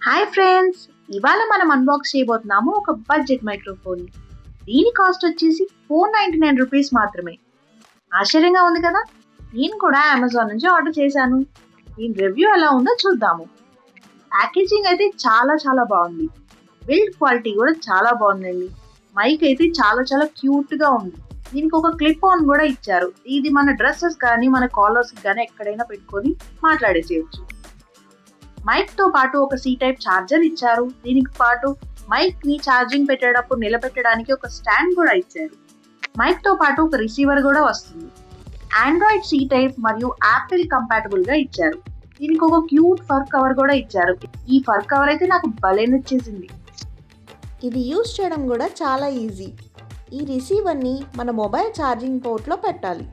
Hi friends, ఇవాళ మనం unbox చేయబోతున్నాము ఒక బడ్జెట్ మైక్రోఫోన్. దీని కాస్ట్ వచ్చేసి ₹499 మాత్రమే. ఆశ్చర్యంగా ఉంది కదా. నేను కూడా అమెజాన్ నుంచి ఆర్డర్ చేశాను. దీని రివ్యూ ఎలా ఉందో చూద్దాము. ప్యాకేజింగ్ అయితే చాలా చాలా బాగుంది. బిల్డ్ క్వాలిటీ కూడా చాలా బాగుందండి. మైక్ అయితే చాలా చాలా క్యూట్ గా ఉంది. దీనికి ఒక క్లిప్ ఆన్ కూడా ఇచ్చారు. ఇది మన డ్రెస్సెస్ కానీ మన కాలర్స్ కానీ ఎక్కడైనా పెట్టుకొని మాట్లాడేసేయచ్చు. మైక్ తో పాటు ఒక సి టైప్ చార్జర్ ఇచ్చారు. దీనికి పాటు మైక్ ని ఛార్జింగ్ పెట్టేటప్పుడు నిలబెట్టడానికి ఒక స్టాండ్ కూడా ఇచ్చారు. మైక్ తో పాటు ఒక రిసీవర్ కూడా వస్తుంది. ఆండ్రాయిడ్ సి టైప్ మరియు యాపిల్ కంపాటబుల్ గా ఇచ్చారు. దీనికి ఒక క్యూట్ ఫర్ కవర్ కూడా ఇచ్చారు. ఈ ఫర్ కవర్ అయితే నాకు భలే నచ్చేసింది. ఇది యూస్ చేయడం కూడా చాలా ఈజీ. ఈ రిసీవర్ని మన మొబైల్ ఛార్జింగ్ పోర్ట్లో పెట్టాలి.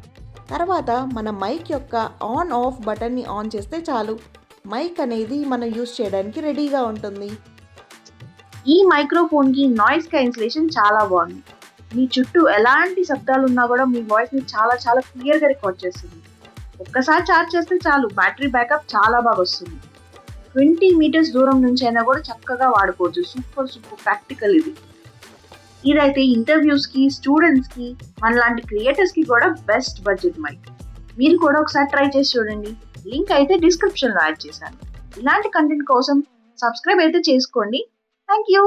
తర్వాత మన మైక్ యొక్క ఆన్ ఆఫ్ బటన్ని ఆన్ చేస్తే చాలు, మైక్ అనేది మనం యూస్ చేయడానికి రెడీగా ఉంటుంది. ఈ మైక్రోఫోన్ కి నాయిస్ క్యాన్సిలేషన్ చాలా బాగుంది. మీ చుట్టూ ఎలాంటి శబ్దాలు ఉన్నా కూడా మీ వాయిస్ ని చాలా చాలా క్లియర్ గా రికార్డ్ చేస్తుంది. ఒక్కసారి ఛార్జ్ చేస్తే చాలు, బ్యాటరీ బ్యాకప్ చాలా బాగా వస్తుంది. 20 మీటర్స్ దూరం నుంచి అయినా కూడా చక్కగా వాడుకోవచ్చు. సూపర్ సూపర్ ప్రాక్టికల్ ఇది. ఇదైతే ఇంటర్వ్యూస్ కి, స్టూడెంట్స్ కి, మనలాంటి క్రియేటర్స్ కి కూడా బెస్ట్ బడ్జెట్ మైక్. మీరు కూడా ఒకసారి ట్రై చేసి చూడండి. లింక్ అయితే డిస్క్రిప్షన్ లో యాడ్ చేశాను. ఇలాంటి కంటెంట్ కోసం సబ్స్క్రైబ్ అయితే చేసుకోండి. Thank you.